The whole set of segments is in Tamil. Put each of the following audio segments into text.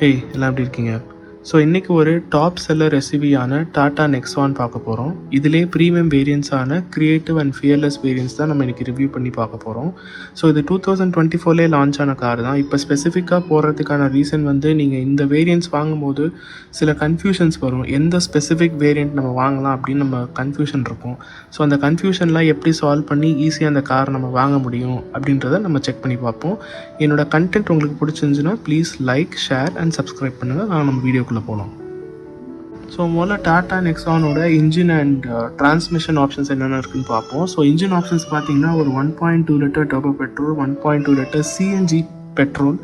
ஹேய் எல்லாம் எப்படி இருக்கீங்க? ஸோ இன்றைக்கி ஒரு டாப் செல்லர் ரெசிபியான டாடா நெக்ஸான் பார்க்க போகிறோம். இதிலே ப்ரீமியம் வேரியன்ஸான க்ரியேட்டிவ் அண்ட் ஃபியர்லெஸ் வேரியன்ஸ் தான் நம்ம இன்றைக்கி ரிவ்யூ பண்ணி பார்க்க போகிறோம். ஸோ இது 2024 லான்ச் ஆன கார் தான். இப்போ ஸ்பெசிஃபிக்காக போகிறதுக்கான ரீசன் வந்து நீங்கள் இந்த வேரியன்ஸ் வாங்கும்போது சில கன்ஃபியூஷன்ஸ் வரும். எந்த ஸ்பெசிஃபிக் வேரியன்ட் நம்ம வாங்கலாம் அப்படின்னு நம்ம கன்ஃபியூஷன் இருக்கும். ஸோ அந்த கன்ஃபியூஷன்லாம் எப்படி சால்வ் பண்ணி ஈஸியாக அந்த கார் நம்ம வாங்க முடியும் அப்படின்றத நம்ம செக் பண்ணி பார்ப்போம். என்னோட கண்டென்ட் உங்களுக்கு பிடிச்சிருந்துச்சுன்னா please like, share and subscribe பண்ணுங்கள். நம்ம வீடியோக்குள்ளே போகலாம். ஸோ முதல்ல டாடா நெக்ஸானோட இன்ஜின் அண்ட் டிரான்ஸ்மிஷன் ஆப்ஷன்ஸ் என்னென்ன இருக்குன்னு பார்ப்போம். ஸோ இன்ஜின் ஆப்ஷன்ஸ் பார்த்தீங்கன்னா ஒரு 1.2 litre turbo petrol, 1.2 litre CNG petrol,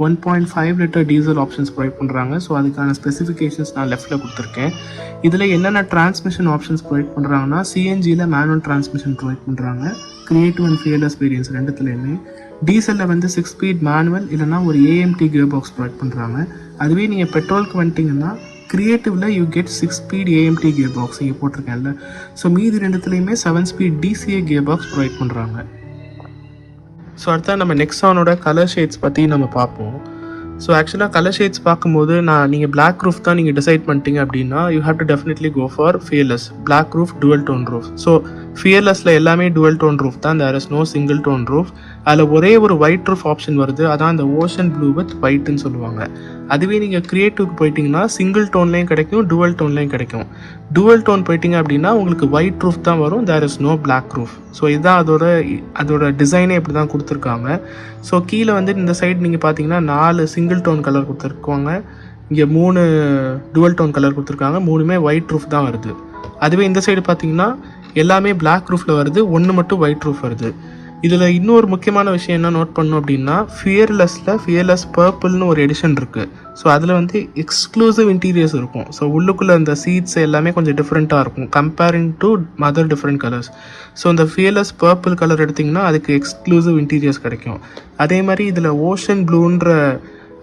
1.5 litre diesel options provide பண்ணுறாங்க. ஸோ அதுக்கான ஸ்பெசிஃபிகேஷன்ஸ் நான் லெஃப்ட்டில் கொடுத்துருக்கேன். இதில் என்னென்ன டிரான்ஸ்மிஷன் ஆப்ஷன்ஸ் ப்ரொவைட் பண்ணுறாங்கன்னா சிஎன்ஜியில் மேனுவல் டிரான்ஸ்மிஷன் ப்ரொவைட் பண்ணுறாங்க, கிரியேட்டிவ் அண்ட் ஃபியர்லெஸ் வேரியன்ஸ் ரெண்டுத்துலேயுமே. டீசலில் வந்து 6 ஸ்பீட் மேனுவல் இல்லைனா ஒரு ஏஎம்டி கியர் பாக்ஸ் ப்ரொவைட் பண்ணுறாங்க. அதுவே நீங்கள் பெட்ரோலுக்கு வந்துட்டிங்கன்னா கிரியேட்டிவில் you get 6 speed AMT gear box இங்கே போட்டிருக்கேன்ல. ஸோ மீதி ரெண்டுத்துலேயுமே 7 speed DCA gear box provide பண்ணுறாங்க. ஸோ அடுத்தா நம்ம நெக்ஸானோட கலர் ஷேட்ஸ் பற்றி நம்ம பார்ப்போம். ஸோ ஆக்சுவலாக கலர் ஷேட்ஸ் பார்க்கும்போது நீங்கள் பிளாக் ரூஃப் தான் நீங்கள் டிசைட் பண்ணிட்டீங்க அப்படின்னா you have to definitely go for fearless. Black roof, dual tone roof. So ஃபியர்லெஸில் எல்லாமே டுவல் டோன் ரூஃப் தான், there is no single tone roof. அதில் ஒரே ஒரு ஒயிட் ரூஃப் ஆப்ஷன் வருது, அதான் அந்த ஓஷன் ப்ளூ வித் ஒயிட்னு சொல்லுவாங்க. அதுவே நீங்கள் க்ரியேட்டிவ்க்கு போயிட்டீங்கன்னா சிங்கிள் டோன்லேயும் கிடைக்கும், டுவல் டோன்லேயும் கிடைக்கும். டுவல் டோன் போயிட்டீங்க அப்படின்னா உங்களுக்கு ஒயிட் ரூஃப் தான் வரும், there is no black roof. So இதுதான் அதோட டிசைனே இப்படி தான் கொடுத்துருக்காங்க. ஸோ கீழே வந்து இந்த சைடு நீங்கள் பார்த்தீங்கன்னா 4 சிங்கிள் டோன் கலர் கொடுத்துருக்காங்க, இங்கே 3 டுவல் டோன் கலர் கொடுத்துருக்காங்க, 3மே ஒயிட் ரூஃப் தான் வருது. அதுவே இந்த சைடு பார்த்தீங்கன்னா எல்லாமே பிளாக் ரூஃபில் வருது, 1 மட்டும் ஒயிட் ரூஃப் வருது. இதில் இன்னொரு முக்கியமான விஷயம் என்ன நோட் பண்ணோம் அப்படின்னா ஃபியர்லெஸ் பர்பிள்னு ஒரு எடிஷன் இருக்குது. ஸோ அதில் வந்து எக்ஸ்க்ளூசிவ் இன்டீரியர்ஸ் இருக்கும். ஸோ உள்ளுக்குள்ளே அந்த சீட்ஸ் எல்லாமே கொஞ்சம் டிஃப்ரெண்ட்டாக இருக்கும் comparing to mother different colours. So இந்த ஃபியர்லெஸ் பர்பிள் கலர் எடுத்திங்கன்னா அதுக்கு எக்ஸ்க்ளூசிவ் இன்டீரியர்ஸ் கிடைக்கும். அதே மாதிரி இதில் ஓஷன் ப்ளூன்ற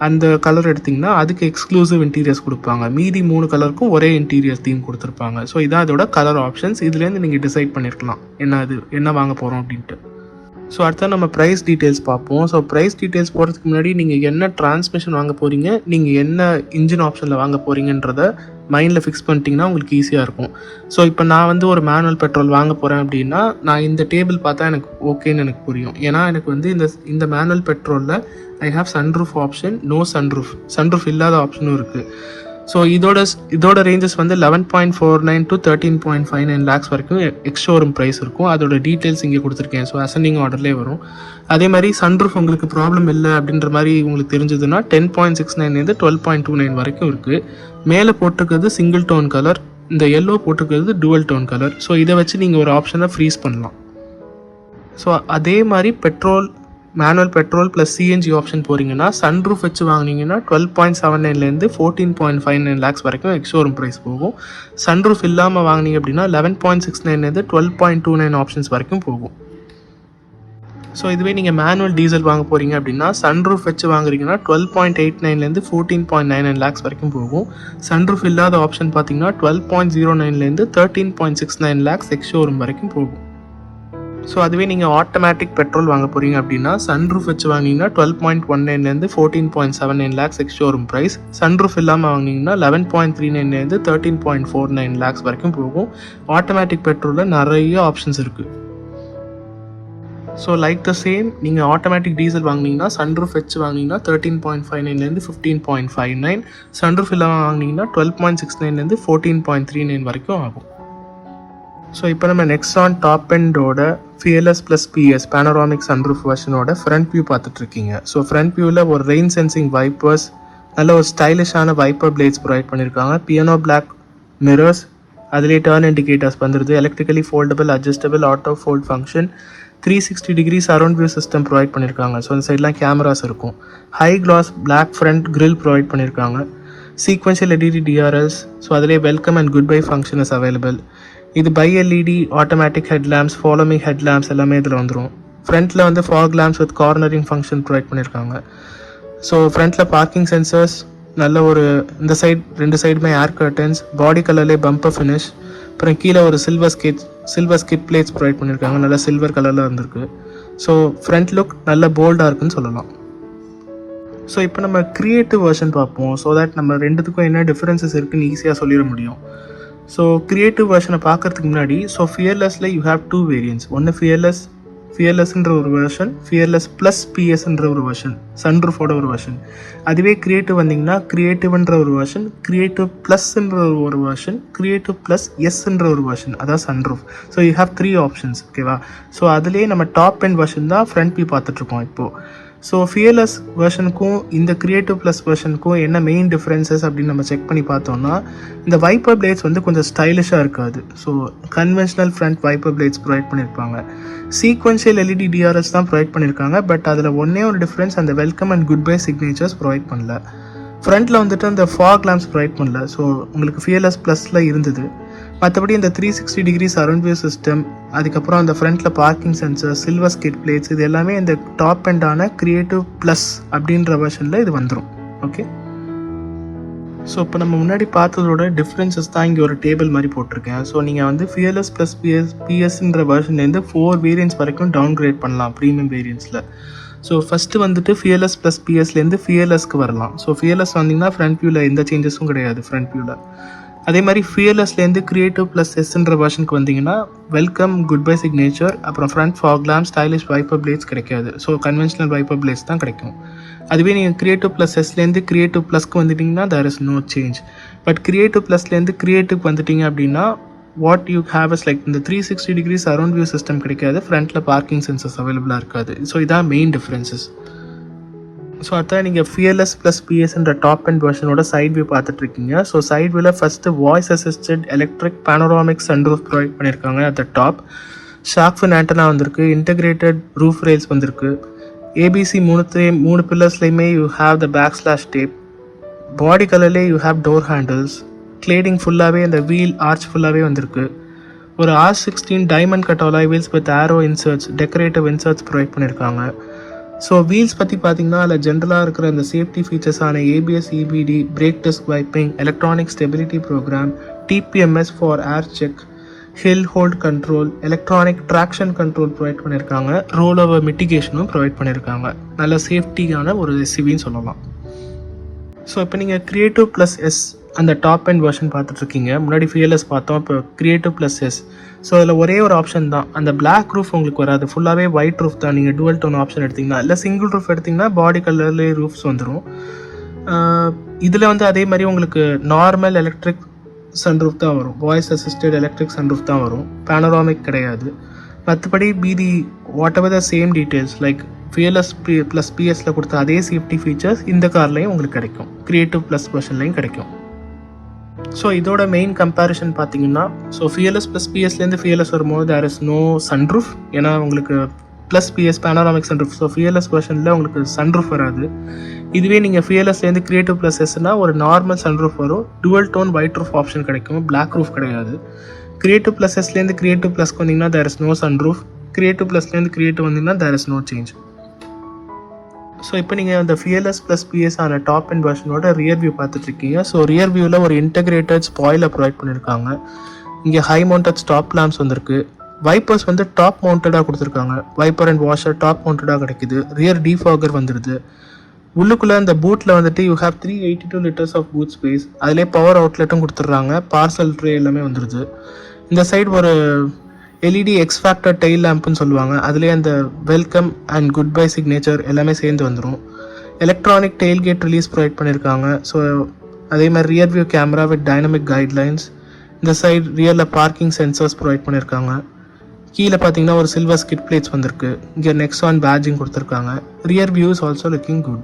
அந்த கலர் எடுத்திங்கன்னா அதுக்கு எக்ஸ்க்ளூசிவ் இன்டீரியர்ஸ் கொடுப்பாங்க. மீதி 3 கலருக்கும் ஒரே இன்டீரியர்ஸ் தீம் கொடுத்துருப்பாங்க. ஸோ இதான் அதோட கலர் ஆப்ஷன்ஸ். இதுலேருந்து நீங்கள் டிசைட் பண்ணியிருக்கலாம் என்ன வாங்க போகிறோம் அப்படின்ட்டு. ஸோ அடுத்த நம்ம ப்ரைஸ் டீட்டெயில்ஸ் பார்ப்போம். ஸோ ப்ரைஸ் டீட்டெயில்ஸ் போகிறதுக்கு முன்னாடி நீங்கள் என்ன டிரான்ஸ்மிஷன் வாங்க போகிறீங்க, நீங்கள் என்ன இன்ஜின் ஆப்ஷனில் வாங்க போகிறீங்கன்றத மைண்டில் ஃபிக்ஸ் பண்ணிட்டீங்கன்னா உங்களுக்கு ஈஸியாக இருக்கும். ஸோ இப்போ நான் வந்து ஒரு மேனுவல் பெட்ரோல் வாங்க போகிறேன் அப்படின்னா நான் இந்த டேபிள் பார்த்தா எனக்கு ஓகேன்னு எனக்கு புரியும். ஏன்னா எனக்கு வந்து இந்த மேனுவல் பெட்ரோலில் I have sunroof option, no sunroof இல்லாத ஆப்ஷனும் இருக்குது. ஸோ இதோட ரேஞ்சஸ் வந்து 11.49 to 13.59 lakhs வரைக்கும் எக்ஸ்ஷோரூம் ப்ரைஸ் இருக்கும். அதோட டீட்டெயில்ஸ் இங்கே கொடுத்துருக்கேன். ஸோ அசெண்டிங் ஆர்டர்லேயே வரும். அதே மாதிரி சன்ரூஃப் உங்களுக்கு ப்ராப்ளம் இல்லை அப்படின்ற மாதிரி உங்களுக்கு தெரிஞ்சதுன்னா 10.69 12.29 வரைக்கும் இருக்குது. மேலே போட்டிருக்கிறது சிங்கிள் டோன் கலர், இந்த எல்லோ போட்டிருக்கிறது டுவல் டோன் கலர். ஸோ இதை வச்சு நீங்கள் ஒரு ஆப்ஷனை ஃப்ரீஸ் பண்ணலாம். ஸோ அதே மாதிரி manual petrol plus CNG option போகிறீங்கன்னா சன்ரூஃப் வச்சு வாங்கினீங்கன்னா 12.79 14.59 lakhs வரைக்கும் எக்ஸ்ஷோரூம் ப்ரைஸ் போகும். சன்ரூஃப் இல்லாமல் வாங்கினீங்க அப்படின்னா 11.69 12.29 ஆப்ஷன்ஸ் வரைக்கும் போகும். ஸோ இதுவே நீங்கள் மேனுவல் டீசல் வாங்க போகிறீங்க அப்படின்னா சன்ரூஃப் வச்சு வாங்குறீங்கன்னா 12.89 14.99 lakhs வரைக்கும் போகும். சன்ரூஃப் இல்லாத ஆப்ஷன் பார்த்தீங்கன்னா 12.09 13.69 lakhs எக்ஸ்ஷோரூம் வரைக்கும் போகும். ஸோ அதுவே நீங்கள் ஆட்டோமேட்டிக் பெட்ரோல் வாங்க போகிறீங்க அப்படின்னா சன்ரூஃப் வச்சு வாங்கினீங்கன்னா 12.19 14.79 lakhs எக்ஸ்ஷோரூம் ப்ரைஸ். சன்ரூஃப் இல்லாமல் வாங்கினீங்கன்னா 11.39 13.49 lakhs வரைக்கும் போகும். ஆட்டோமேட்டிக் பெட்ரோலில் நிறைய ஆப்ஷன்ஸ் இருக்குது. ஸோ லைக் த சேம் நீங்கள் ஆட்டோமேட்டிக் டீசல் வாங்கினீங்கன்னா சன்ரூஃப் வச்சு வாங்கினீங்கன்னா 13.59 15.59, சன்ரூஃப் இல்லாமல் வாங்கினீங்கன்னா 12.69 14.39 வரைக்கும் ஆகும். ஸோ இப்போ நம்ம நெக்ஸான் டாப் எண்டோட fearless plus PS panoramic sunroof வெர்ஷனோட ஃப்ரண்ட் வியூ பார்த்துட்ருக்கீங்க. ஸோ ஃப்ரண்ட் வியூவில் ஒரு ரெயின் சென்சிங் வைப்பர்ஸ், நல்ல ஒரு ஸ்டைலிஷான வைப்பர் பிளேட்ஸ் ப்ரொவைட் பண்ணியிருக்காங்க. பியானோ பிளாக் மிரர்ஸ், அதிலே டர்ன் இண்டிகேட்டர்ஸ் வந்துடுது. Electrically foldable adjustable auto fold function, 360 degrees around view system provide பண்ணியிருக்காங்க. ஸோ அந்த சைட்லாம் கேமராஸ் இருக்கும். High gloss black front grille provide பண்ணியிருக்காங்க. சீக்வென்ஷியல் எல்இடி டிஆர்எல்ஸ், ஸோ அதிலே welcome and good bye function is available. இது bi LED automatic head lamps, following head lamps எல்லாமே இதில் வந்துடும். ஃப்ரண்ட்டில் வந்து fog lamps with cornering function provide பண்ணியிருக்காங்க. ஸோ ஃப்ரண்ட்டில் பார்க்கிங் சென்சர்ஸ், நல்ல ஒரு இந்த சைடு 2 சைடுமே ஏர் கர்டன்ஸ், பாடி கலர்லேயே பம்பர் ஃபினிஷ், அப்புறம் கீழே ஒரு சில்வர் ஸ்கிட் பிளேட்ஸ் ப்ரொவைட் பண்ணியிருக்காங்க, நல்லா சில்வர் கலரில் இருந்திருக்கு. ஸோ ஃப்ரண்ட் லுக் நல்ல போல்டாக இருக்குன்னு சொல்லலாம். ஸோ இப்போ நம்ம க்ரியேட்டிவ் வெர்ஷன் பார்ப்போம். ஸோ தட் நம்ம ரெண்டுத்துக்கும் என்ன டிஃப்ரென்சஸ் இருக்குன்னு ஈஸியாக சொல்லிட முடியும். ஸோ க்ரியேட்டிவ் வெர்ஷனை பார்க்கறதுக்கு முன்னாடி ஃபியர்லெஸில் யூ ஹேவ் 2 வேரியன்ட்ஸ். ஒன்று ஃபியர்லெஸ்ன்ற ஒரு வெர்ஷன், ஃபியர்லெஸ் ப்ளஸ் பிஎஸ்ன்ற ஒரு வெர்ஷன், சன்ரூஃபோட ஒரு வெர்ஷன். அதுவே க்ரியேட்டிவ் வந்தீங்கன்னா க்ரியேட்டிவ்ன்ற ஒரு வெர்ஷன், க்ரியேட்டிவ் ப்ளஸ்ன்ற ஒரு வெர்ஷன், க்ரியேட்டிவ் ப்ளஸ் எஸ்ன்ற ஒரு வெர்ஷன், அதான் sunroof. So you have 3 options. ஓகேவா? ஸோ அதுலேயே நம்ம டாப் எண்ட் வெர்ஷன் தான் ஃப்ரண்ட் வியூ பார்த்துட்ருக்கோம் இப்போது. ஸோ ஃபியர்லெஸ் வெர்ஷனுக்கும் இந்த க்ரியேட்டிவ் ப்ளஸ் வெர்ஷனுக்கும் என்ன மெயின் டிஃப்ரென்சஸ் அப்படின்னு நம்ம செக் பண்ணி பார்த்தோம்னா, இந்த வைப்பர் பிளேட்ஸ் வந்து கொஞ்சம் ஸ்டைலிஷாக இருக்காது. So conventional front wiper blades provide பண்ணியிருப்பாங்க. சீக்வென்ஷியல் எல்இடி டிஆர்எஸ் தான் ப்ரொவைட் பண்ணியிருக்காங்க. பட் அதில் ஒன்றே ஒரு டிஃப்ரென்ஸ், அந்த welcome and goodbye signatures provide பண்ணல. ஃப்ரண்ட்டில் வந்துட்டு அந்த ஃபாக் லேம்ப்ஸ் ப்ரொவைட் பண்ணல. ஸோ உங்களுக்கு ஃபியர்லெஸ் ப்ளஸில் இருந்தது. மற்றபடி இந்த 360 டிகிரி சரௌண்ட் வியூ சிஸ்டம், அதுக்கப்புறம் அந்த ஃப்ரண்ட்டில் parking sensor, silver skid plates, இது எல்லாமே இந்த டாப் எண்டான க்ரியேட்டிவ் ப்ளஸ் அப்படின்ற வெர்ஷனில் இது வந்துடும். ஓகே, ஸோ இப்போ நம்ம முன்னாடி பார்த்ததோட டிஃப்ரென்சஸ் தான் இங்கே ஒரு டேபிள் மாதிரி போட்டிருக்கேன். ஸோ நீங்கள் வந்து ஃபியர்லெஸ் ப்ளஸ் பிஎஸ்ன்ற வெர்ஷன்லேருந்து 4 வேரியன்ட்ஸ் வரைக்கும் டவுன் கிரேட் பண்ணலாம் ப்ரீமியம் வேரியன்ட்ஸில். ஸோ ஃபஸ்ட்டு வந்துட்டு ஃபியர்லெஸ் ப்ளஸ் பிஎஸ்லேருந்து ஃபியர்லெஸ்க்கு வரலாம். ஸோ ஃபியர்லெஸ் வந்தீங்கன்னா ஃப்ரண்ட் வியூவில் எந்த சேஞ்சஸும் கிடையாது ஃப்ரண்ட் வியூவில். அதே மாதிரி ஃபியர்லெஸ்லேருந்து க்ரியேட்டிவ் ப்ளஸ் எஸ்ன்ற வெர்ஷனுக்கு வந்தீங்கன்னா வெல்கம், குட் பை சிக்னேச்சர், அப்புறம் front fog lamp, stylish wiper blades கிடைக்காது. ஸோ கன்வென்ஷனல் வைப்பர் பிளேட்ஸ் தான் கிடைக்கும். அதுவே நீங்கள் க்ரியேட்டிவ் ப்ளஸ் எஸ்லேருந்து க்ரியேட்டிவ் ப்ளஸ்க்கு வந்துட்டிங்கன்னா there is no change. But creative ப்ளஸ்லேருந்து க்ரியேட்டிவ்க்கு வந்துட்டிங்க அப்படின்னா what you have is like இந்த 360 டிகிரி சரௌண்ட் வியூ சிஸ்டம் கிடைக்காது, ஃப்ரண்ட்டில் பார்க்கிங் சென்சர்ஸ் அவைலபிளாக இருக்காது. ஸோ இதான் மெயின் டிஃப்ரென்சஸ். ஸோ அதான் நீங்கள் ஃபியர்லெஸ் ப்ளஸ் பிஎஸ்ன்ற டாப் அண்ட் வெர்ஷனோட சைட் வியூ பார்த்துட்ருக்கீங்க. ஸோ சைட் வியூவில் first voice assisted electric panoramic sunroof provide பண்ணியிருக்காங்க. At the top shark fin antenna வந்திருக்கு, இன்டெகிரேட்டட் ரூஃப் ரெயில்ஸ் வந்திருக்கு. ஏபிசி 3 பில்லர்ஸ்லையுமே you have the back slash tape. Body கலர்லேயே you have door handles. Cladding ஃபுல்லாகவே அந்த வீல் ஆர்ச் ஃபுல்லாகவே வந்திருக்கு. ஒரு R16 diamond cut alloy wheels with arrow inserts, decorative inserts provide பண்ணியிருக்காங்க. ஸோ வீல்ஸ் பற்றி பார்த்தீங்கன்னா அதில் ஜென்ரலாக இருக்கிற அந்த சேஃப்டி ஃபீச்சர்ஸான ABS, EBD, brake disc wiping, electronic stability program, TPMS for air check, hill hold control, electronic traction control provide பண்ணியிருக்காங்க. ரோல் ஓவர் மிட்டிகேஷனும் ப்ரொவைட் பண்ணியிருக்காங்க. நல்ல சேஃப்டியான ஒரு SUVன்னு சொல்லலாம். ஸோ இப்போ நீங்கள் க்ரியேட்டிவ் ப்ளஸ் எஸ் அந்த டாப் அண்ட் வெர்ஷன் பார்த்துட்ருக்கீங்க. முன்னாடி ஃபியர்லெஸ் பார்த்தோம், இப்போ க்ரியேட்டிவ் ப்ளஸ் எஸ். ஸோ அதில் ஒரே ஒரு ஆப்ஷன் தான், அந்த பிளாக் ரூஃப் உங்களுக்கு வராது, ஃபுல்லாகவே ஒயிட் ரூஃப் தான். நீங்கள் டுவல் டோன் ஆப்ஷன் எடுத்திங்கன்னா, இல்லை சிங்கிள் ரூஃப் எடுத்திங்கன்னா பாடி கலர்லேயே ரூஃப்ஸ் வந்துடும். இதில் வந்து அதே மாதிரி உங்களுக்கு நார்மல் எலக்ட்ரிக் சன்ரூஃப் தான் வரும், வாய்ஸ் அசிஸ்டட் எலக்ட்ரிக் சன்ரூஃப் தான் வரும், பேனோராமிக் கிடையாது. மற்றபடி மீதி whatever the same details like fearless plus பிஎஸ்சில் கொடுத்த அதே சேஃப்டி ஃபீச்சர்ஸ் இந்த கார்லேயும் உங்களுக்கு கிடைக்கும், க்ரியேட்டிவ் ப்ளஸ் வெர்ஷன்லையும் கிடைக்கும். ஸோ இதோட மெயின் கம்பேரிஷன் பார்த்தீங்கன்னா, ஸோ ஃபியர்லெஸ் ப்ளஸ் பிஎஸ்லேருந்து ஃபியர்லெஸ் வரும்போது தேர் இஸ் நோ சன்ரூஃப், ஏன்னா உங்களுக்கு plus PS panoramic sunroof. So fearless வெர்ஷனில் உங்களுக்கு சன்ரூஃப் வராது. இதுவே நீங்கள் ஃபியர்லெஸ்லேருந்து க்ரியேட்டிவ் ப்ளஸ் எஸ்னால் ஒரு நார்மல் சன்ரூஃப் வரும், dual tone white roof option கிடைக்கும், பிளாக் ரூஃப் கிடையாது. க்ரியேட்டிவ் ப்ளஸ் எஸ்லேருந்து க்ரியேட்டிவ் ப்ளஸ்க்கு வந்தீங்கன்னா there is no sunroof, creative ப்ளஸ்லேருந்து க்ரியேட்டிவ் வந்தீங்கன்னா there is no change. So இப்போ நீங்கள் அந்த ஃபியர்லெஸ் ப்ளஸ் பிஎஸ் ஆன டாப் அண்ட் வெர்ஷனோட ரியர் வியூ பார்த்துட்ருக்கீங்க. ஸோ ரியர் வியூவில் ஒரு இன்டெகிரேட்டட் ஸ்பாயிலர் ப்ரொவைட் பண்ணியிருக்காங்க. இங்கே ஹை மவுண்டட் ஸ்டாப் லேம்ப்ஸ் வந்திருக்கு. வைப்பர்ஸ் வந்து டாப் மவுண்டடாக கொடுத்துருக்காங்க, வைப்பர் அண்ட் வாஷர் டாப் மவுண்டடாக கிடைக்குது. ரியர் டிஃபாகர் வந்துடுது. உள்ளுக்குள்ளே இந்த பூட்டில் வந்துட்டு you have 382 litres of boot space. அதிலே பவர் அவுட்லெட்டும் கொடுத்துட்றாங்க, பார்சல் ட்ரே எல்லாமே வந்துடுது. இந்த சைடு ஒரு LED எக்ஸ் ஃபேக்டர் டெயில் லேம்ப்னு சொல்லுவாங்க, அதுலேயே அந்த welcome and good bye signature எல்லாமே சேர்ந்து வந்துடும். Electronic tailgate release provide பண்ணியிருக்காங்க. ஸோ அதே மாதிரி rear view camera with dynamic guidelines. இந்த சைடு ரியரில் பார்க்கிங் சென்சர்ஸ் ப்ரொவைட் பண்ணியிருக்காங்க. கீழே பார்த்தீங்கன்னா ஒரு சில்வர் ஸ்கிட் பிளேட்ஸ் வந்திருக்கு. இங்கே நெக்ஸான் பேட்ஜிங் கொடுத்துருக்காங்க. Rear view is also looking good.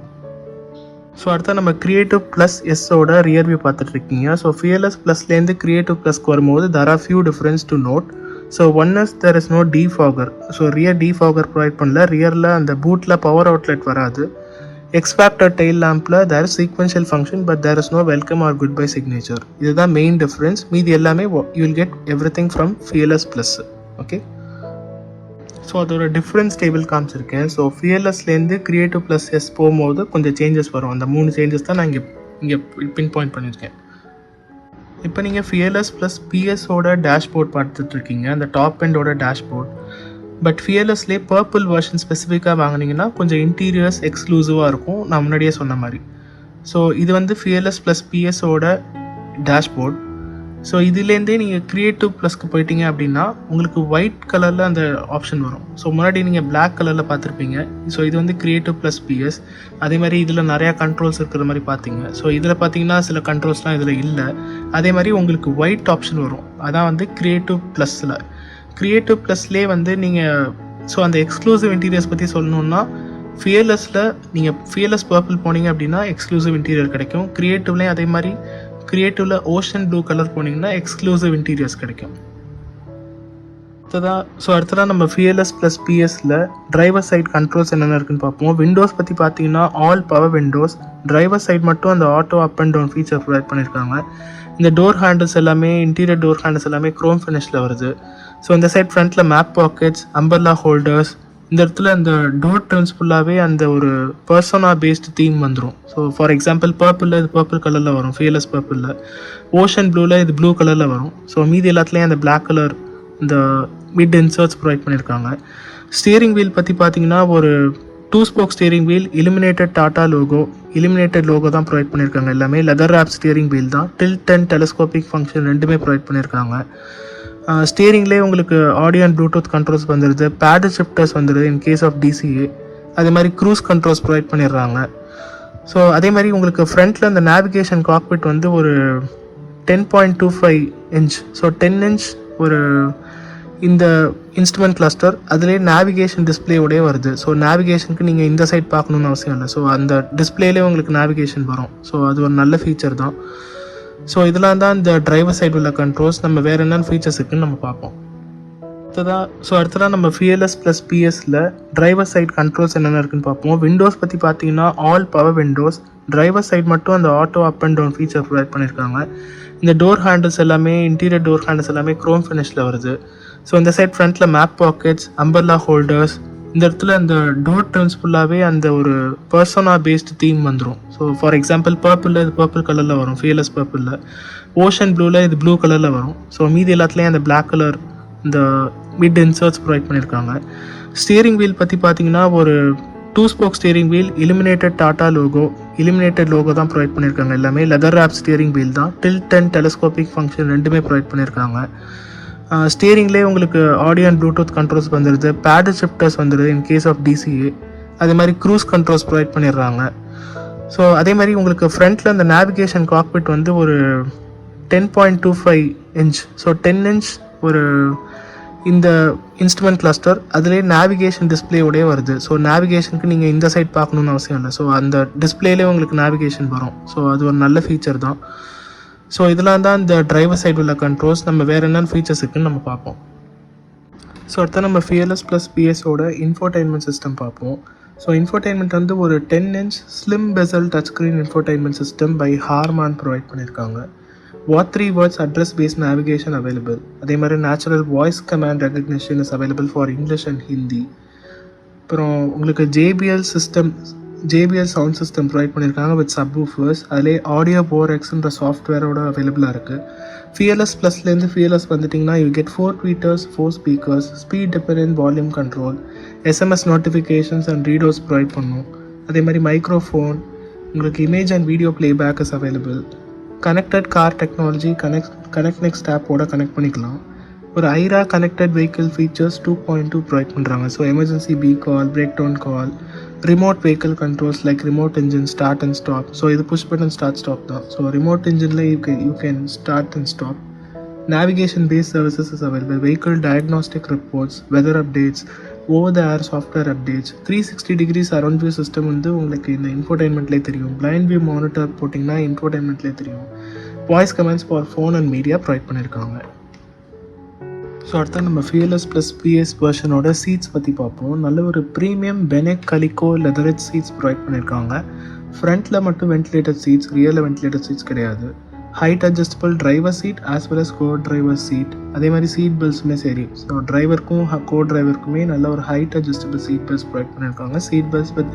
So அடுத்த நம்ம க்ரியேட்டிவ் ப்ளஸ் எஸ்ஸோட ரியர் வியூ பார்த்துட்ருக்கீங்க. ஸோ ஃபியர்லெஸ் ப்ளஸ்லேருந்து க்ரியேட்டிவ் ப்ளஸ்க்கு வரும்போது there are few difference to note. So one is there is no defogger. So rear defogger provide பண்ணல. ரியரில் அந்த பூட்டில் பவர் அவுட்லெட் வராது. எக்ஸ் ஃபேக்டர் டெயில் லேம்பில் there is sequential function but there is no welcome or goodbye signature. இதுதான் மெயின் டிஃப்ரென்ஸ். மீதி எல்லாமே you will get everything from fearless plus. Okay, so அதோட டிஃப்ரென்ஸ் டேபிள் காமிச்சிருக்கேன். ஸோ ஃபியர்லெஸ்லேருந்து க்ரியேட்டிவ் ப்ளஸ் எஸ் போகும்போது கொஞ்சம் சேஞ்சஸ் வரும். அந்த 3 சேஞ்சஸ் தான் நான் இங்கே பின் பாயிண்ட் பண்ணியிருக்கேன். இப்போ நீங்கள் ஃபியர்லெஸ் ப்ளஸ் பிஎஸோட டேஷ்போர்ட் பார்த்துட்ருக்கீங்க, அந்த டாப் எண்டோட டேஷ்போர்ட். பட் ஃபியர்லெஸ்லேயே பர்பிள் வெர்ஷன் ஸ்பெசிஃபிக்காக வாங்கினீங்கன்னா கொஞ்சம் இன்டீரியர்ஸ் எக்ஸ்க்ளூசிவாக இருக்கும், நான் முன்னாடியே சொன்ன மாதிரி. ஸோ இது வந்து ஃபியர்லெஸ் ப்ளஸ் பிஎஸோட டேஷ்போர்ட். ஸோ இதுலேருந்தே நீங்கள் க்ரியேட்டிவ் ப்ளஸ்க்கு போயிட்டீங்க அப்படின்னா உங்களுக்கு ஒயிட் கலரில் அந்த ஆப்ஷன் வரும். ஸோ முன்னாடி நீங்கள் பிளாக் கலரில் பார்த்துருப்பீங்க. ஸோ இது வந்து க்ரியேட்டிவ் ப்ளஸ் பிஎஸ். அதே மாதிரி இதில் நிறையா கண்ட்ரோல்ஸ் இருக்கிற மாதிரி பார்த்தீங்க. ஸோ இதில் பார்த்தீங்கன்னா சில கண்ட்ரோல்ஸ்லாம் இதில் இல்லை. அதே மாதிரி உங்களுக்கு ஒயிட் ஆப்ஷன் வரும், அதான் வந்து க்ரியேட்டிவ் ப்ளஸில். க்ரியேட்டிவ் ப்ளஸ்லேயே வந்து நீங்கள் ஸோ அந்த எக்ஸ்க்ளூசிவ் இன்டீரியர்ஸ் பற்றி சொல்லணுன்னா ஃபியர்லெஸில் நீங்கள் ஃபியர்லெஸ் பர்பிள் போனீங்க அப்படின்னா எக்ஸ்க்ளூசிவ் இன்டீரியர் கிடைக்கும். க்ரியேட்டிவ்லேயும் அதே மாதிரி க்ரியேட்டிவில் ஓஷன் ப்ளூ கலர் போனீங்கன்னா எக்ஸ்க்ளூசிவ் இன்டீரியர்ஸ் கிடைக்கும். அடுத்ததாக நம்ம ஃபியர்லெஸ் ப்ளஸ் பிஎஸ்ல டிரைவர் சைட் கண்ட்ரோல்ஸ் என்னென்ன இருக்குன்னு பார்ப்போம். விண்டோஸ் பற்றி பார்த்தீங்கன்னா all power windows. Driver side மட்டும் அந்த auto up and down feature provide பண்ணியிருக்காங்க. இந்த டோர் ஹேண்டில்ஸ் எல்லாமே இன்டீரியர் டோர் ஹேண்டில்ஸ் எல்லாமே க்ரோம் ஃபினிஷில் வருது. ஸோ இந்த சைட் ஃப்ரண்ட்டில் மேப் பாக்கெட்ஸ், அம்பர்லா ஹோல்டர்ஸ், இந்த இடத்துல அந்த டோர் டர்ன்ஸ் ஃபுல்லாகவே அந்த ஒரு பர்சனா பேஸ்டு தீம் வந்துடும். ஸோ ஃபார் எக்ஸாம்பிள் பர்பிளில் இது பர்பிள் கலரில் வரும், ஃபியர்லெஸ் பர்பிளில். ஓஷன் ப்ளூவில் இது ப்ளூ கலரில் வரும். ஸோ மீதி எல்லாத்துலேயும் அந்த பிளாக் கலர் இந்த மிட் இன்சர்ட்ஸ் ப்ரொவைட் பண்ணியிருக்காங்க. ஸ்டியரிங் வீல் பற்றி பார்த்தீங்கன்னா ஒரு 2 spoke steering wheel, illuminated Tata logo, illuminated logo தான் ப்ரொவைட் பண்ணியிருக்காங்க. எல்லாமே லெதர் ராப் ஸ்டியரிங் வீல் தான். டில்ட் அண்ட் டெலஸ்கோபிக் ஃபங்க்ஷன் ரெண்டுமே ப்ரொவைட் பண்ணியிருக்காங்க. ஸ்டியரிங்லேயே உங்களுக்கு ஆடியோ அண்ட் ப்ளூடூத் கண்ட்ரோல்ஸ் வந்துடுது, பேடல் ஷிஃப்டர்ஸ் வந்துடுது இன் கேஸ் ஆஃப் டிசிஏ. அதே மாதிரி க்ரூஸ் கண்ட்ரோல்ஸ் ப்ரொவைட் பண்ணிடுறாங்க. ஸோ அதே மாதிரி உங்களுக்கு ஃப்ரண்ட்டில் அந்த நேவிகேஷன் காக்பிட் வந்து ஒரு 10.25 இன்ச், ஸோ 10 இன்ச் ஒரு இந்த இன்ஸ்ட்ருமெண்ட் கிளஸ்டர், அதுலேயே நேவிகேஷன் டிஸ்பிளேயோடய வருது. ஸோ நேவிகேஷனுக்கு நீங்கள் இந்த சைட் பார்க்கணுன்னு அவசியம் இல்லை. ஸோ அந்த டிஸ்பிளேலேயே உங்களுக்கு நேவிகேஷன் வரும். ஸோ அது ஒரு நல்ல ஃபீச்சர் தான். ஸோ இதெல்லாம் தான் இந்த டிரைவர் சைடு உள்ள கண்ட்ரோல்ஸ். நம்ம வேறு என்னென்ன ஃபீச்சர்ஸ் இருக்குன்னு நம்ம பார்ப்போம். அடுத்ததாக நம்ம ஃபியர்லெஸ் ப்ளஸ் பிஎஸ்ல டிரைவர் சைட் கண்ட்ரோல்ஸ் என்னென்ன இருக்குன்னு பார்ப்போம். விண்டோஸ் பற்றி பார்த்தீங்கன்னா all power windows. Driver side மட்டும் அந்த auto up and down feature provide பண்ணியிருக்காங்க. இந்த டோர் ஹேண்டில்ஸ் எல்லாமே இன்டீரியர் டோர் ஹேண்டில்ஸ் எல்லாமே க்ரோம் ஃபினிஷில் வருது. ஸோ இந்த சைட் ஃப்ரண்ட்டில் மேப் பாக்கெட்ஸ், அம்பர்லா ஹோல்டர்ஸ், இந்த இடத்துல அந்த டோர் டர்ன்ஸ் ஃபுல்லாகவே அந்த ஒரு பர்சனா பேஸ்டு தீம் வந்துடும். ஸோ ஃபார் எக்ஸாம்பிள் பர்பிளில் இது பர்பிள் கலரில் வரும், ஃபியர்லெஸ் பர்பிளில். ஓஷன் ப்ளூவில் இது ப்ளூ கலரில் வரும். ஸோ மீதி எல்லாத்துலேயும் அந்த பிளாக் கலர் இந்த மிட் இன்சர்ட்ஸ் ப்ரொவைட் பண்ணியிருக்காங்க. ஸ்டியரிங் வீல் பற்றி பார்த்தீங்கன்னா ஒரு 2 spoke steering wheel, illuminated Tata logo, illuminated logo தான் ப்ரொவைட் பண்ணியிருக்காங்க. எல்லாமே லெதர் ராப் ஸ்டியரிங் வீல் தான். டில்ட் அண்ட் டெலஸ்கோபிக் ஃபங்க்ஷன் ரெண்டுமே ப்ரொவைட் பண்ணியிருக்காங்க. ஸ்டியரிங்லேயே உங்களுக்கு ஆடியோ அண்ட் ப்ளூடூத் கண்ட்ரோல்ஸ் வந்துடுது, பேடல் ஷிஃப்டர்ஸ் வந்துடுது இன் கேஸ் ஆஃப் டிசிஏ. அதே மாதிரி க்ரூஸ் கண்ட்ரோல்ஸ் ப்ரொவைட் பண்ணிடுறாங்க. ஸோ அதே மாதிரி உங்களுக்கு ஃப்ரண்ட்டில் அந்த நேவிகேஷன் காக்பிட் வந்து ஒரு 10.25 இன்ச், ஸோ 10 இன்ச் ஒரு இந்த இன்ஸ்ட்ருமெண்ட் கிளஸ்டர், அதுலேயே நேவிகேஷன் டிஸ்பிளேயோடய வருது. ஸோ நேவிகேஷனுக்கு நீங்கள் இந்த சைட் பார்க்கணுன்னு அவசியம் இல்லை. ஸோ அந்த டிஸ்பிளேலேயே உங்களுக்கு நேவிகேஷன் வரும். ஸோ அது ஒரு நல்ல ஃபீச்சர் தான். ஸோ இதெல்லாம் தான் இந்த டிரைவர் சைடு உள்ள கண்ட்ரோல்ஸ். நம்ம வேறு என்னென்ன ஃபீச்சர்ஸ் இருக்குன்னு நம்ம பார்ப்போம். ஸோ அடுத்த நம்ம ஃபியர்லெஸ் ப்ளஸ் பிஎஸோட இன்ஃபோடைன்மெண்ட் சிஸ்டம் பார்ப்போம். ஸோ இன்ஃபோடைன்மெண்ட் வந்து ஒரு 10 inch slim bezel touch screen infotainment system by Harman provide பண்ணியிருக்காங்க. What 3 words address based navigation available. அதே மாதிரி natural voice command recognition is available for English and Hindi. அப்புறம் உங்களுக்கு JBL சவுண்ட் சிஸ்டம் ப்ரொவைட் பண்ணியிருக்காங்க வித் சப்வூஃபர்ஸ். அதிலே ஆடியோ போரெக்ஸ்ன்ற சாஃப்ட்வேரோட அவைலபிளாக இருக்குது. ஃபியர்லெஸ் ப்ளஸ்லேருந்து ஃபியர்லெஸ் வந்துட்டிங்கன்னா you get 4 tweeters, 4 speakers, speed dependent volume control, SMS notifications and readouts provide பண்ணும். அதே மாதிரி மைக்ரோஃபோன், உங்களுக்கு image and video playback is available. Connected car technology connect next ஆப்போட கனெக்ட் பண்ணிக்கலாம். ஒரு iRA connected vehicle features 2.2 provide பண்ணுறாங்க. So emergency B call, breakdown call, remote vehicle controls like remote engine start and stop. So இது புஷ் பட்டன் ஸ்டார்ட் ஸ்டாப் தான். ஸோ ரிமோட் இன்ஜினில் you can start and stop. Navigation based services is available. Vehicle diagnostic reports, weather updates, over the air software updates, 360 degree surround view system வந்து உங்களுக்கு இந்த இன்ஃபோடைன்மெண்ட்லேயே தெரியும். பிளைண்ட் வியூ மானிட்டர் போட்டிங்கன்னா இன்ஃபோடைன்மெண்ட்லேயே தெரியும். Voice commands for phone and media provide பண்ணியிருக்காங்க. ஸோ அடுத்த நம்ம ஃபியர்லெஸ் ப்ளஸ் பிஎஸ் வெர்ஷனோட சீட்ஸ் பற்றி பார்ப்போம். நல்ல ஒரு premium Benecke Kaliko leatherette seats provide பண்ணியிருக்காங்க. ஃப்ரண்ட்டில் மட்டும் வென்டிலேட்டட் சீட்ஸ், ரியலில் வென்டிலேட்டட் சீட்ஸ் கிடையாது. Height adjustable driver seat as well as co driver seat. அதே மாதிரி சீட் பெல்ட்ஸுமே சரி. ஸோ டிரைவருக்கும் கோ டிரைவருக்குமே நல்ல ஒரு height adjustable seat belts provide பண்ணியிருக்காங்க. Seat belts with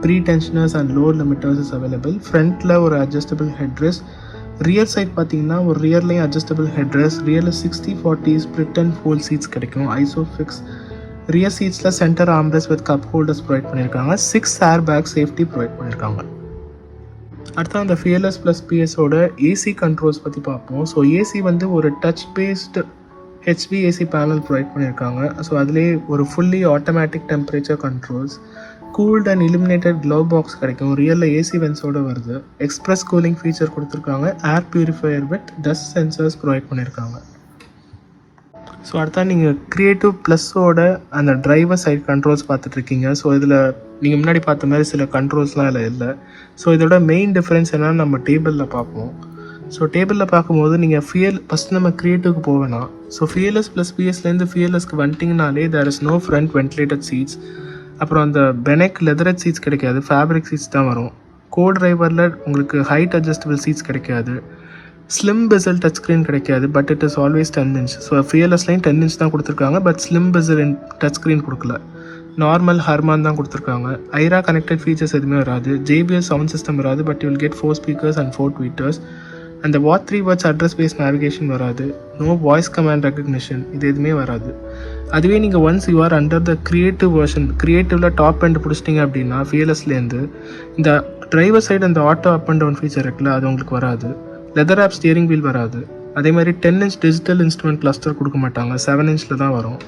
pretensioners and load limiters is available. ஃப்ரண்ட்டில் ஒரு அட்ஜஸ்டபிள் ஹெட்ரெஸ்ட். ரியர் சைட் பார்த்தீங்கன்னா ஒரு ரியர்லேயும் அட்ஜஸ்டபிள் ஹெட்ரெஸ்ட். ரியரில் 60/40 ஸ்ப்ளிட் அண்ட் ஃபோல்ட் சீட்ஸ் கிடைக்கும். ஐசோஃபிக்ஸ் ரியர் சீட்ஸில் centre armrest with cup holders provide பண்ணியிருக்காங்க. 6 ஏர் பேக் சேஃப்டி ப்ரொவைட் பண்ணியிருக்காங்க. அடுத்து அந்த ஃபியர்லெஸ் ப்ளஸ் பிஎஸோட ஏசி கண்ட்ரோல்ஸ் பற்றி பார்ப்போம். ஸோ ஏசி வந்து ஒரு touch based HVAC panel provide பண்ணியிருக்காங்க. ஸோ அதிலே ஒரு fully automatic temperature controls, cooled and illuminated glove box கிடைக்கும். ரியலில் ஏசி வென்ஸோடு வருது. எக்ஸ்பிரஸ் கூலிங் ஃபீச்சர் கொடுத்துருக்காங்க. Air purifier with dust sensors provide பண்ணியிருக்காங்க. ஸோ அடுத்தா நீங்கள் க்ரியேட்டிவ் ப்ளஸ்ஸோட அந்த டிரைவர் சைட் கண்ட்ரோல்ஸ் பார்த்துட்ருக்கீங்க. ஸோ இதில் நீங்கள் முன்னாடி பார்த்த மாதிரி சில கண்ட்ரோல்ஸ்லாம் இதில் இல்லை. ஸோ இதோட மெயின் டிஃப்ரென்ஸ் என்னென்னு நம்ம டேபிளில் பார்ப்போம். ஸோ டேபிளில் பார்க்கும்போது நீங்கள் ஃபஸ்ட் நம்ம க்ரியேட்டிவ்க்கு போவேன்னா, ஸோ ஃபியர்லெஸ் ப்ளஸ் பிஎஸ்லேருந்து ஃபியர்லெஸ்க்கு வந்துட்டிங்கனாலே there is no front ventilated seats. அப்புறம் அந்த பெனெக் லெதரட் சீட்ஸ் கிடைக்காது, ஃபேப்ரிக் சீட்ஸ் தான் வரும். கோ டிரைவரில் உங்களுக்கு ஹைட் அட்ஜஸ்டபிள் சீட்ஸ் கிடைக்காது. ஸ்லிம் பெசல் டச் ஸ்க்ரீன் கிடைக்காது, but it is always 10 inch. So ஃபியர்லெஸ்லையும் 10 inch தான் கொடுத்துருக்காங்க, but slim bezel touch screen கொடுக்கல. நார்மல் ஹர்மான் தான் கொடுத்துருக்காங்க. ஐரா கனெக்டட் ஃபீச்சர்ஸ் எதுவுமே வராது. JBL சவுண்ட் சிஸ்டம் வராது, but you will get 4 speakers and 4 tweeters. அந்த what 3 words address base navigation வராது. நோ வாய்ஸ் கமாண்ட் ரெகக்னிஷன், இது எதுவுமே வராது. அதுவே நீங்கள் once you are under the creative version, க்ரியேட்டிவில் டாப் எண்ட் பிடிச்சிட்டிங்க அப்படின்னா ஃபியர்லெஸ்லேருந்து இந்த டிரைவர் சைடு அந்த auto up and down feature இருக்குல்ல, அது உங்களுக்கு வராது. லெதர் ஆப் ஸ்டியரிங் வீல் வராது. அதே மாதிரி 10 inch டிஜிட்டல் இன்ஸ்ட்ருமெண்ட் கிளஸ்டர் கொடுக்க மாட்டாங்க, 7 inch தான் வரும்.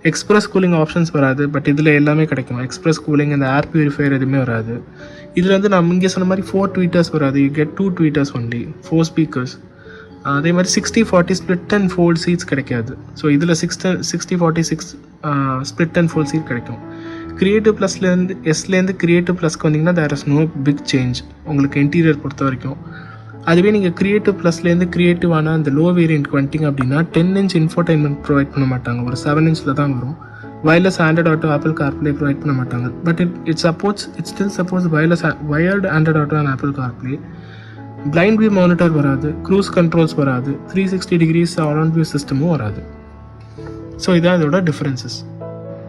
எக்ஸ்பிரஸ் கூலிங் ஆப்ஷன்ஸ் வராது, பட் இதில் எல்லாமே கிடைக்கும். எக்ஸ்பிரஸ் கூலிங், அந்த ஏர் பியூரிஃபையர் எதுவுமே வராது. இதில் வந்து நம்ம இங்கே சொன்ன மாதிரி 4 tweeters வராது. You get 2 tweeters only, 4 speakers. அதே மாதிரி 60-40 ஸ்ப்ளிட் அண்ட் ஃபோல்ட் சீட்ஸ் கிடைக்காது. ஸோ இதில் 60-40 ஸ்ப்ளிட் அண்ட் ஃபோல்ட் சீட் கிடைக்கும். க்ரியேட்டிவ் ப்ளஸ்லேருந்து எஸ்லேருந்து க்ரியேட்டிவ் ப்ளஸ்க்கு வந்தீங்கன்னா there is no big change உங்களுக்கு இன்டீரியர் பொறுத்த வரைக்கும். அதுவே நீங்கள் க்ரியேட்டிவ் ப்ளஸ்லேருந்து க்ரியேட்டிவான அந்த லோ வேரியண்ட்க்கு வந்துட்டிங்க அப்படின்னா 10 inch இன்ஃபோடைன்மெண்ட் ப்ரொவைட் பண்ண மாட்டாங்க, ஒரு 7 inch தான் வரும். Wireless Android auto, apple CarPlay provide பண்ண மாட்டாங்க, but it still supports wired Android auto and apple CarPlay. Blind view monitor வராது, க்ரூஸ் கண்ட்ரோல்ஸ் வராது, 360 degrees அரவுண்ட் வியூ சிஸ்டமும் வராது. ஸோ இதான் இதோட டிஃப்ரென்சஸ்.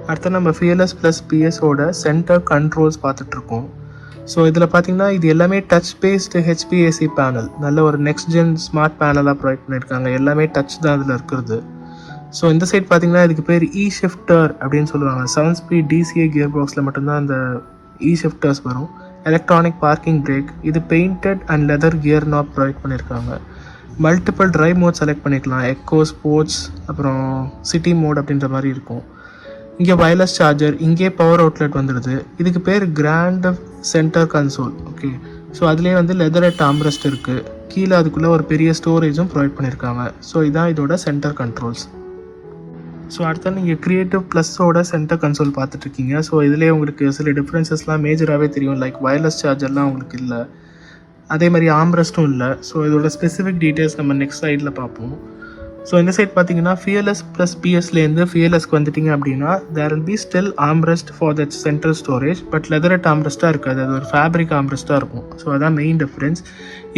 அடுத்து நம்ம ஃபியர்லெஸ் ப்ளஸ் பிஎஸோட சென்டர் கண்ட்ரோல்ஸ் பார்த்துட்ருக்கோம். ஸோ இதில் பார்த்தீங்கன்னா இது எல்லாமே டச் பேஸ்டு HVAC பேனல், நல்ல ஒரு நெக்ஸ்ட் ஜென் ஸ்மார்ட் பேனலாக ப்ரொவைட் பண்ணியிருக்காங்க. எல்லாமே டச் தான் அதில் இருக்கிறது. ஸோ இந்த சைட் பார்த்தீங்கன்னா இதுக்கு பேர் ஷிஃப்டர் அப்படின்னு சொல்லுவாங்க. 7 speed DCA கியர் பாக்ஸில் மட்டும்தான் அந்த ஷிஃப்டர்ஸ் வரும். எலக்ட்ரானிக் பார்க்கிங் பிரேக், இது painted and leather gear knob provide பண்ணியிருக்காங்க. மல்டிபிள் ட்ரைவ் மோட் செலக்ட் பண்ணிக்கலாம், எக்கோ, ஸ்போர்ட்ஸ், அப்புறம் சிட்டி மோட் அப்படின்ற மாதிரி இருக்கும். இங்கே வயர்லெஸ் சார்ஜர், இங்கே பவர் அவுட்லெட் வந்துடுது. இதுக்கு பேர் grand centre console. Okay, so அதுலேயே வந்து லெதரட் ஆம்ரெஸ்ட் இருக்குது. கீழே அதுக்குள்ளே ஒரு பெரிய ஸ்டோரேஜும் ப்ரொவைட் பண்ணியிருக்காங்க. ஸோ இதான் இதோட சென்டர் கண்ட்ரோல்ஸ். ஸோ அடுத்த நீங்கள் க்ரியேட்டிவ் ப்ளஸ்ஸோட சென்டர் கன்சோல் பார்த்துட்ருக்கீங்க. ஸோ இதிலே உங்களுக்கு சில டிஃப்ரென்சஸ்லாம் மேஜராகவே தெரியும். லைக் வயர்லெஸ் சார்ஜர்லாம் உங்களுக்கு இல்லை, அதே மாதிரி ஆம்ரெஸ்ட்டும் இல்லை. ஸோ இதோட ஸ்பெசிஃபிக் டீட்டெயில்ஸ் நம்ம நெக்ஸ்ட் சைடில் பார்ப்போம். ஸோ இந்த சைட் பார்த்தீங்கன்னா ஃபியர்லெஸ் ப்ளஸ் பிஎஸ்லேருந்து ஃபியர்லெஸ்க்கு வந்துட்டிங்க அப்படின்னா there will be still armrest for that central storage, but leatherette ஆம்ரெஸ்ட்டாக இருக்காது, அது ஒரு ஃபேப்ரிக் ஆம்ரெஸ்ட்டாக இருக்கும். ஸோ அதான் மெயின் டிஃப்ரென்ஸ்.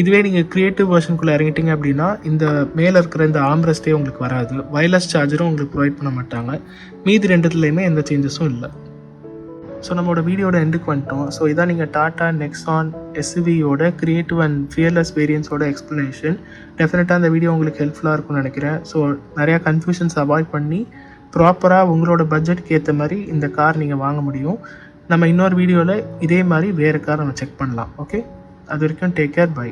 இதுவே நீங்கள் க்ரியேட்டிவ் வெர்ஷனுக்குள்ளே இறங்கிட்டிங்க அப்படின்னா இந்த மேலே இருக்கிற இந்த ஆம்ரெஸ்ட்டே உங்களுக்கு வராது. வயர்லெஸ் சார்ஜரும் உங்களுக்கு ப்ரொவைட் பண்ண மாட்டாங்க. மீதி ரெண்டுத்துலேயுமே எந்த சேஞ்சஸும் இல்லை. ஸோ நம்மளோட வீடியோட எண்டுக்கு வந்துட்டோம். ஸோ இதான் நீங்கள் டாட்டா நெக்ஸான் SUVயோட க்ரியேட்டிவ் அண்ட் ஃபியர்லெஸ் வேரியன்ஸோட எக்ஸ்ப்ளனேஷன். டெஃபினட்டாக அந்த வீடியோ உங்களுக்கு ஹெல்ப்ஃபுல்லாக இருக்கும்னு நினைக்கிறேன். ஸோ நிறையா கன்ஃபியூஷன்ஸ் அவாய்ட் பண்ணி ப்ராப்பராக உங்களோட பட்ஜெட்டுக்கு ஏற்ற மாதிரி இந்த கார் நீங்கள் வாங்க முடியும். நம்ம இன்னொரு வீடியோவில் இதே மாதிரி வேறு கார் நம்ம செக் பண்ணலாம். ஓகே, அது வரைக்கும் டேக் கேர், பை.